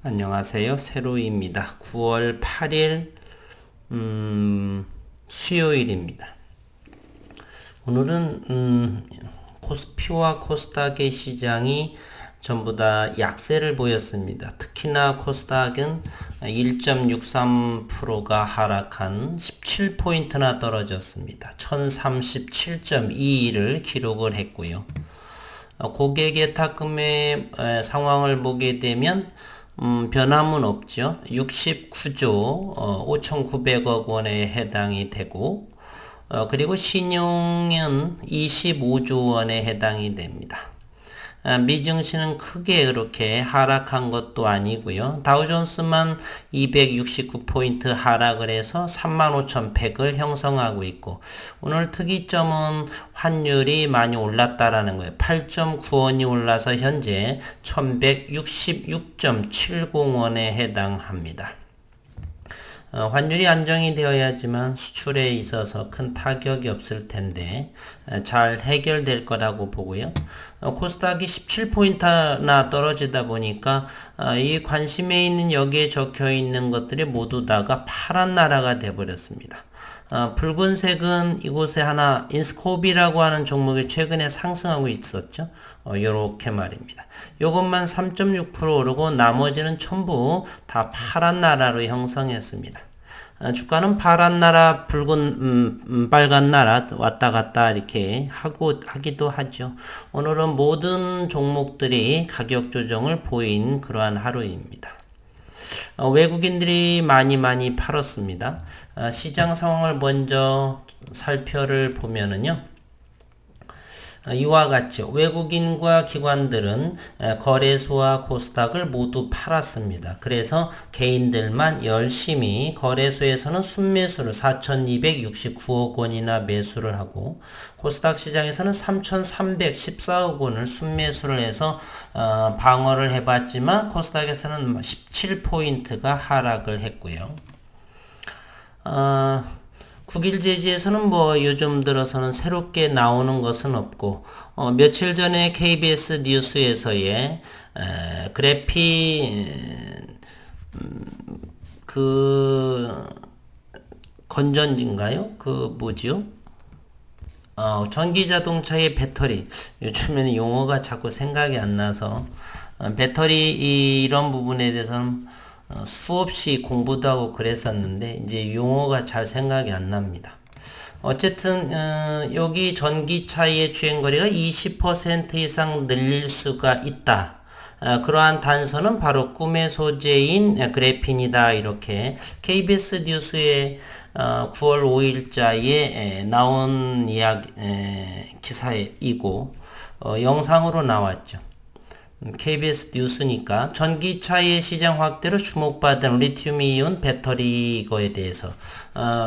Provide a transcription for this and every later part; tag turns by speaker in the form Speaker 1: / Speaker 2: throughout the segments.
Speaker 1: 안녕하세요. 세로이입니다. 9월 8일 수요일입니다. 오늘은 코스피와 코스닥의 시장이 전부 다 약세를 보였습니다. 특히나 코스닥은 1.63%가 하락한 17포인트나 떨어졌습니다. 1037.22를 기록을 했고요. 고객의 탁금의 상황을 보게 되면 변함은 없죠. 69조 5,900억 원에 해당이 되고 그리고 신용은 25조 원에 해당이 됩니다. 미증시는 크게 그렇게 하락한 것도 아니고요. 다우존스만 269포인트 하락을 해서 35,100을 형성하고 있고, 오늘 특이점은 환율이 많이 올랐다라는 거예요. 8.9원이 올라서 현재 1166.70원에 해당합니다. 환율이 안정이 되어야지만 수출에 있어서 큰 타격이 없을 텐데 잘 해결될 거라고 보고요. 코스닥이 17포인트나 떨어지다 보니까 이 관심에 있는 여기에 적혀 있는 것들이 모두 다가 파란 나라가 되어버렸습니다. 붉은색은 이곳에 하나 인스코비라고 하는 종목이 최근에 상승하고 있었죠. 요렇게 말입니다. 요것만 3.6% 오르고 나머지는 전부 다 파란 나라로 형성했습니다. 주가는 파란 나라, 빨간 나라 왔다 갔다 이렇게 하기도 하죠. 오늘은 모든 종목들이 가격 조정을 보인 그러한 하루입니다. 외국인들이 많이 팔았습니다. 시장 상황을 먼저 살펴를 보면은요. 이와 같이 외국인과 기관들은 거래소와 코스닥을 모두 팔았습니다. 그래서 개인들만 열심히 거래소에서는 순매수를 4,269억 원이나 매수를 하고 코스닥 시장에서는 3,314억 원을 순매수를 해서 방어를 해봤지만 코스닥에서는 17포인트가 하락을 했고요. 9일 제지에서는 요즘 들어서는 새롭게 나오는 것은 없고, 며칠 전에 KBS 뉴스에서의, 건전지인가요? 뭐지요? 전기 자동차의 배터리. 요즘에는 용어가 자꾸 생각이 안 나서, 배터리 이런 부분에 대해서는 수없이 공부도 하고 그랬었는데 이제 용어가 잘 생각이 안 납니다. 어쨌든 여기 전기차의 주행거리가 20% 이상 늘릴 수가 있다. 그러한 단서는 바로 꿈의 소재인 그래핀이다. 이렇게 KBS 뉴스에 9월 5일자에 나온 기사이고 영상으로 나왔죠. KBS 뉴스니까 전기차의 시장 확대로 주목받은 리튬이온 배터리 이거에 대해서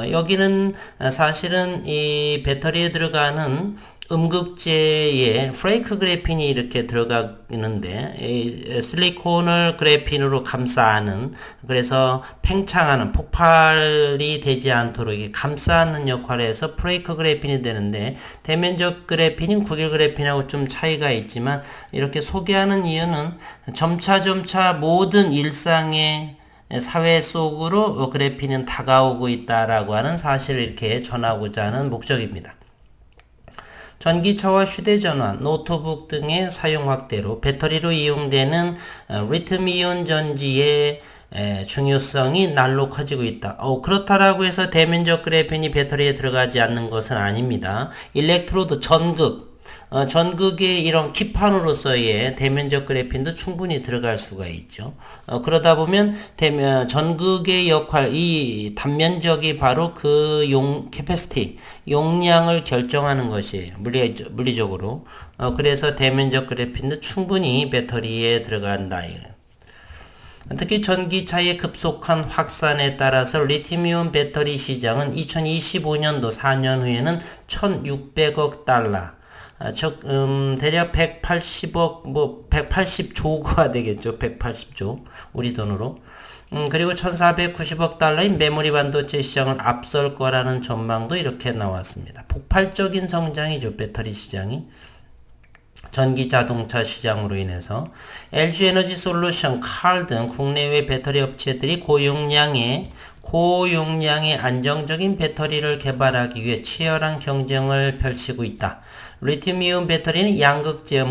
Speaker 1: 여기는 사실은 이 배터리에 들어가는 음극재에 프레이크 그래핀이 이렇게 들어가는데 실리콘을 그래핀으로 감싸는 그래서 팽창하는 폭발이 되지 않도록 이렇게 감싸는 역할을 해서 프레이크 그래핀이 되는데 대면적 그래핀인 구길 그래핀하고 좀 차이가 있지만 이렇게 소개하는 이유는 점차 모든 일상의 사회 속으로 그래핀은 다가오고 있다라고 하는 사실을 이렇게 전하고자 하는 목적입니다. 전기차와 휴대전화, 노트북 등의 사용 확대로 배터리로 이용되는 리튬이온 전지의 중요성이 날로 커지고 있다. 그렇다라고 해서 대면적 그래핀이 배터리에 들어가지 않는 것은 아닙니다. 일렉트로드 전극의 이런 기판으로서의 대면적 그래핀도 충분히 들어갈 수가 있죠. 그러다 보면 전극의 역할, 이 단면적이 바로 그 캐패시티, 용량을 결정하는 것이에요. 물리적으로. 그래서 대면적 그래핀도 충분히 배터리에 들어간다. 특히 전기차의 급속한 확산에 따라서 리튬이온 배터리 시장은 2025년도 4년 후에는 1,600억 달러, 대략 180억, 180조가 되겠죠. 180조. 우리 돈으로. 그리고 1490억 달러인 메모리 반도체 시장을 앞설 거라는 전망도 이렇게 나왔습니다. 폭발적인 성장이죠. 배터리 시장이. 전기 자동차 시장으로 인해서 LG 에너지 솔루션, 칼 등 국내외 배터리 업체들이 고용량의 안정적인 배터리를 개발하기 위해 치열한 경쟁을 펼치고 있다. 리튬이온 배터리는 양극재,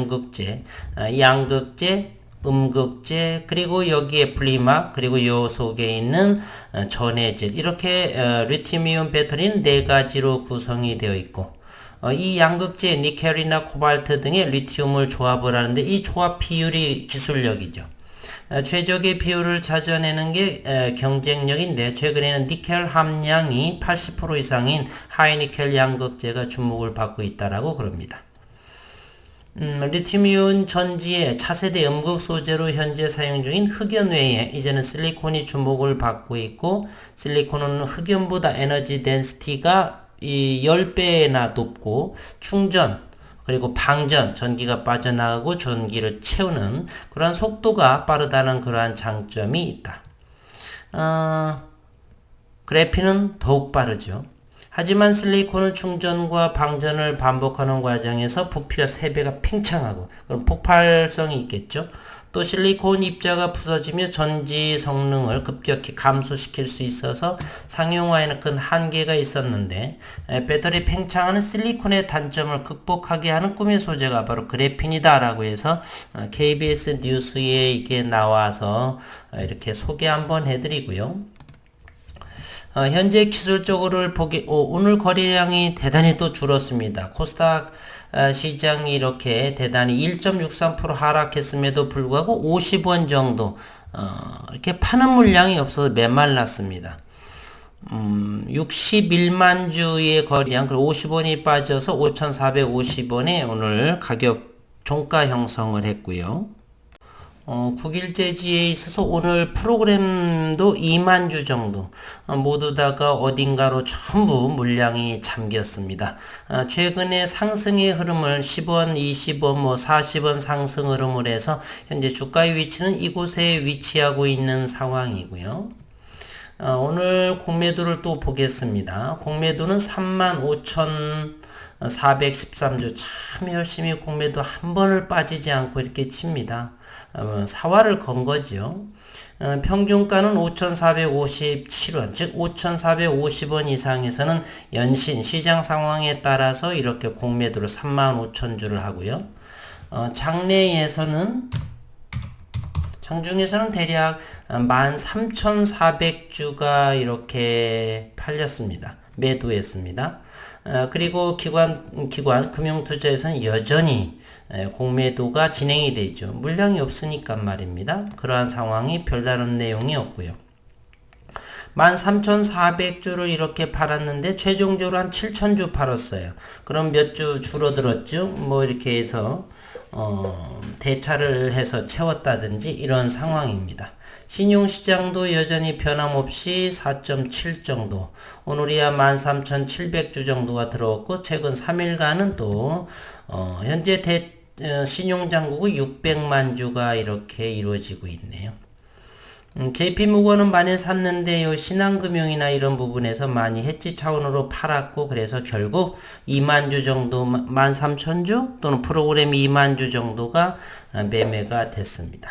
Speaker 1: 음극재, 그리고 여기에 분리막, 그리고 요 속에 있는 전해질, 이렇게 리튬이온 배터리는 네 가지로 구성이 되어 있고, 이 양극재, 니켈이나 코발트 등의 리튬을 조합을 하는데 이 조합 비율이 기술력이죠. 최적의 비율을 찾아내는 게 경쟁력인데, 최근에는 니켈 함량이 80% 이상인 하이니켈 양극재가 주목을 받고 있다라고 그럽니다. 리튬이온 전지의 차세대 음극 소재로 현재 사용 중인 흑연 외에 이제는 실리콘이 주목을 받고 있고, 실리콘은 흑연보다 에너지 덴시티가 이 10배나 높고, 충전 그리고 방전, 전기가 빠져나가고 전기를 채우는 그러한 속도가 빠르다는 그러한 장점이 있다. 그래핀은 더욱 빠르죠. 하지만 실리콘은 충전과 방전을 반복하는 과정에서 부피가 3배가 팽창하고 그럼 폭발성이 있겠죠. 또 실리콘 입자가 부서지며 전지 성능을 급격히 감소시킬 수 있어서 상용화에는 큰 한계가 있었는데, 배터리 팽창하는 실리콘의 단점을 극복하게 하는 꿈의 소재가 바로 그래핀이다 라고 해서 KBS 뉴스에 이게 나와서 이렇게 소개 한번 해드리고요. 현재 기술적으로 오늘 거래량이 대단히 또 줄었습니다. 코스닥 시장이 이렇게 대단히 1.63% 하락했음에도 불구하고 50원 정도 이렇게 파는 물량이 없어서 메말랐습니다. 61만 주의 거래량, 그리고 50원이 빠져서 5,450원에 오늘 가격 종가 형성을 했고요. 국일제지에 있어서 오늘 프로그램도 2만 주 정도 모두 다가 어딘가로 전부 물량이 잠겼습니다. 최근에 상승의 흐름을 10원, 20원, 40원 상승 흐름을 해서 현재 주가의 위치는 이곳에 위치하고 있는 상황이고요. 오늘 공매도를 또 보겠습니다. 공매도는 35,413주, 참 열심히 공매도 한 번을 빠지지 않고 이렇게 칩니다. 사활을 건 거죠. 평균가는 5,457원, 즉 5,450원 이상에서는 연신 시장 상황에 따라서 이렇게 공매도를 35,000주를 하고요. 장중에서는 대략 13,400주가 이렇게 팔렸습니다. 매도했습니다. 그리고 기관 금융투자에서는 여전히 공매도가 진행이 되죠. 물량이 없으니까 말입니다. 그러한 상황이 별다른 내용이 없고요. 13,400주를 이렇게 팔았는데 최종적으로 한 7,000주 팔았어요. 그럼 몇 주 줄어들었죠? 이렇게 해서 대차를 해서 채웠다든지 이런 상황입니다. 신용시장도 여전히 변함없이 4.7 정도, 오늘이야 13,700주 정도가 들어왔고, 최근 3일간은 또 현재 신용장국의 600만 주가 이렇게 이루어지고 있네요. JP모건은 많이 샀는데요, 신한금융이나 이런 부분에서 많이 해지 차원으로 팔았고, 그래서 결국 2만 주 정도, 13,000주 또는 프로그램 2만 주 정도가 매매가 됐습니다.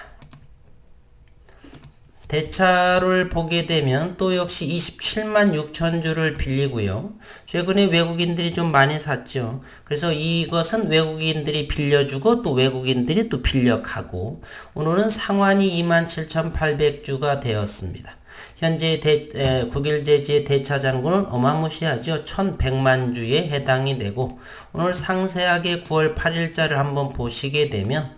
Speaker 1: 대차를 보게 되면 또 역시 27만 6천 주를 빌리고요. 최근에 외국인들이 좀 많이 샀죠. 그래서 이것은 외국인들이 빌려주고 또 외국인들이 또 빌려가고, 오늘은 상환이 27,800주가 되었습니다. 현재 국일제지의 대차 잔고는 어마무시하죠. 1,100만 주에 해당이 되고, 오늘 상세하게 9월 8일자를 한번 보시게 되면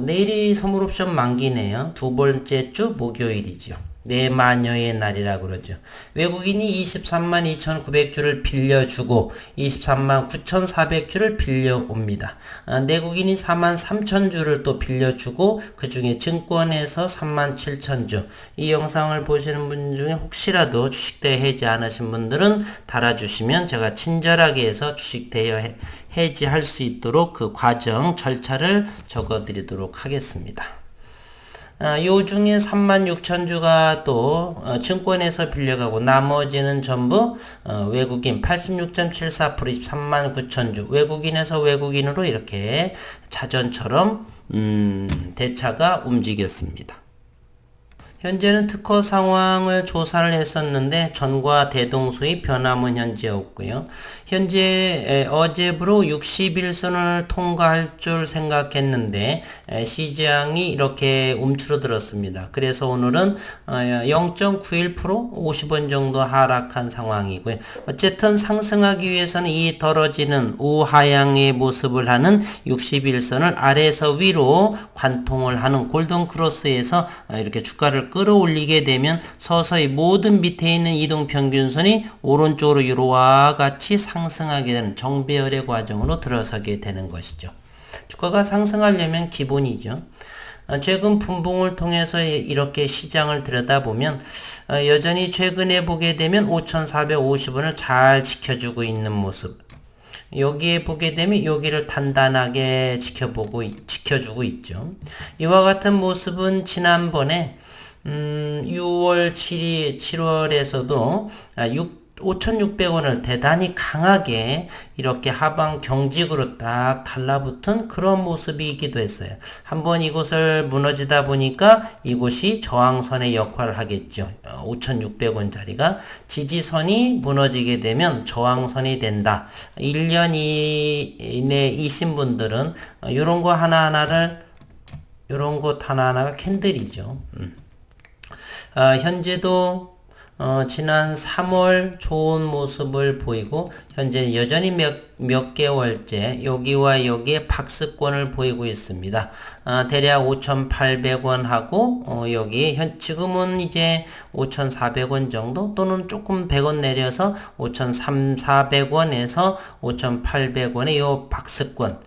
Speaker 1: 내일이 선물옵션 만기네요. 두 번째 주 목요일이죠. 네 마녀의 날이라고 그러죠. 외국인이 23만 2,900주를 빌려주고 23만 9,400주를 빌려옵니다. 내국인이 4만 3,000주를 또 빌려주고, 그 중에 증권에서 3만 7,000주. 이 영상을 보시는 분 중에 혹시라도 주식대여 해지 안 하신 분들은 달아주시면 제가 친절하게 해서 주식대여 해지할 수 있도록 그 과정 절차를 적어 드리도록 하겠습니다. 요 중에 36,000주가 또 증권에서 빌려가고 나머지는 전부 외국인 86.74% 239,000주 외국인에서 외국인으로 이렇게 자전처럼 대차가 움직였습니다. 현재는 특허 상황을 조사를 했었는데 전과 대동소이 변함은 현재 없고요. 현재 어제부로 60일선을 통과할 줄 생각했는데 시장이 이렇게 움츠러들었습니다. 그래서 오늘은 0.91% 50원 정도 하락한 상황이고요. 어쨌든 상승하기 위해서는 이 떨어지는 우하향의 모습을 하는 60일선을 아래에서 위로 관통을 하는 골든크로스에서 이렇게 주가를 끌어올리게 되면 서서히 모든 밑에 있는 이동평균선이 오른쪽으로 이와 같이 상승하게 되는 정배열의 과정으로 들어서게 되는 것이죠. 주가가 상승하려면 기본이죠. 최근 분봉을 통해서 이렇게 시장을 들여다보면 여전히 최근에 보게 되면 5,450원을 잘 지켜주고 있는 모습. 여기에 보게 되면 여기를 단단하게 지켜주고 있죠. 이와 같은 모습은 지난번에 6월 7월에서도 5,600원을 대단히 강하게 이렇게 하방 경직으로 딱 달라붙은 그런 모습이기도 했어요. 한번 이곳을 무너지다 보니까 이곳이 저항선의 역할을 하겠죠. 5,600원짜리가 지지선이 무너지게 되면 저항선이 된다. 1년 이내 이신 분들은 이런 거 하나하나가 캔들이죠. 현재도 지난 3월 좋은 모습을 보이고 현재 여전히 몇 개월째 여기와 여기에 박스권을 보이고 있습니다. 대략 5,800원 하고 여기 지금은 이제 5,400원 정도 또는 조금 100원 내려서 5,400원에서 5,800원의 요 박스권.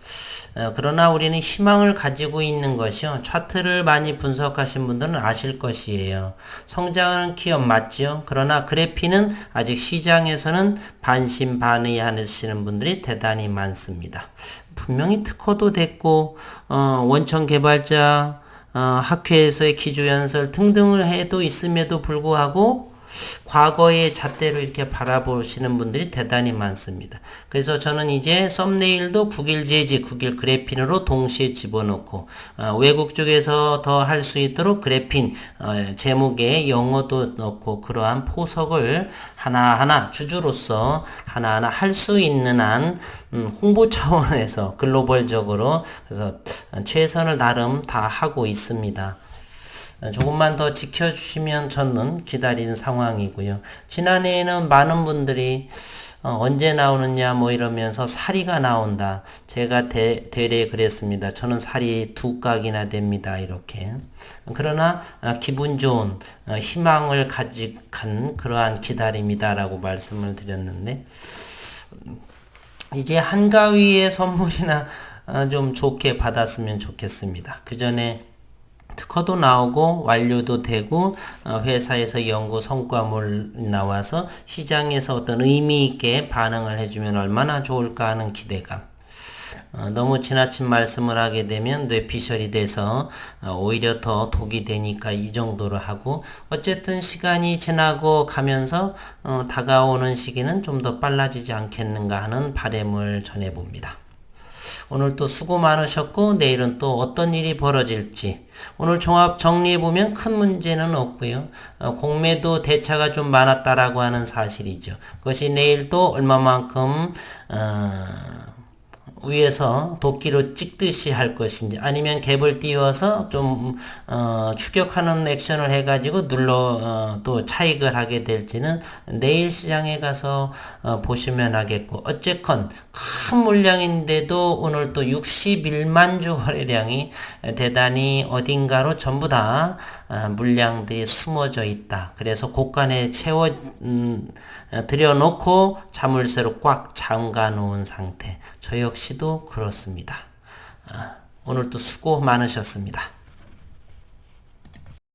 Speaker 1: 그러나 우리는 희망을 가지고 있는 것이요. 차트를 많이 분석하신 분들은 아실 것이에요. 성장하는 기업 맞죠? 그러나 그래피는 아직 시장에서는 반신반의하시는 분들이 대단히 많습니다. 분명히 특허도 됐고 원천 개발자 학회에서의 기조연설 등등을 해도 있음에도 불구하고 과거의 잣대로 이렇게 바라보시는 분들이 대단히 많습니다. 그래서 저는 이제 썸네일도 국일 재지, 국일 그래핀으로 동시에 집어넣고 외국 쪽에서 더 할 수 있도록 그래핀 제목에 영어도 넣고 그러한 포석을 하나하나 주주로서 하나하나 할 수 있는 한 홍보 차원에서 글로벌적으로 그래서 최선을 나름 다 하고 있습니다. 조금만 더 지켜주시면 저는 기다리는 상황이고요. 지난해에는 많은 분들이 언제 나오느냐 뭐 이러면서 사리가 나온다. 제가 되레 그랬습니다. 저는 사리 두 각이나 됩니다. 이렇게. 그러나 기분 좋은 희망을 가직한 그러한 기다림이다라고 말씀을 드렸는데 이제 한가위의 선물이나 좀 좋게 받았으면 좋겠습니다. 그 전에 특허도 나오고 완료도 되고 회사에서 연구 성과물 나와서 시장에서 어떤 의미 있게 반응을 해주면 얼마나 좋을까 하는 기대감. 너무 지나친 말씀을 하게 되면 뇌피셜이 돼서 오히려 더 독이 되니까 이 정도로 하고 어쨌든 시간이 지나고 가면서 다가오는 시기는 좀 더 빨라지지 않겠는가 하는 바람을 전해봅니다. 오늘 또 수고 많으셨고 내일은 또 어떤 일이 벌어질지 오늘 종합 정리해보면 큰 문제는 없고요. 공매도 대차가 좀 많았다라고 하는 사실이죠. 그것이 내일 또 얼마만큼 위에서 도끼로 찍듯이 할 것인지 아니면 갭을 띄워서 좀 추격하는 액션을 해가지고 또 차익을 하게 될지는 내일 시장에 가서 보시면 하겠고 어쨌건 큰 물량인데도 오늘 또 61만 주 거래량이 대단히 어딘가로 전부 다 물량들이 숨어져 있다. 그래서 곳간에 들여놓고 자물쇠로 꽉 잠가 놓은 상태. 저 역시도 그렇습니다. 오늘도 수고 많으셨습니다.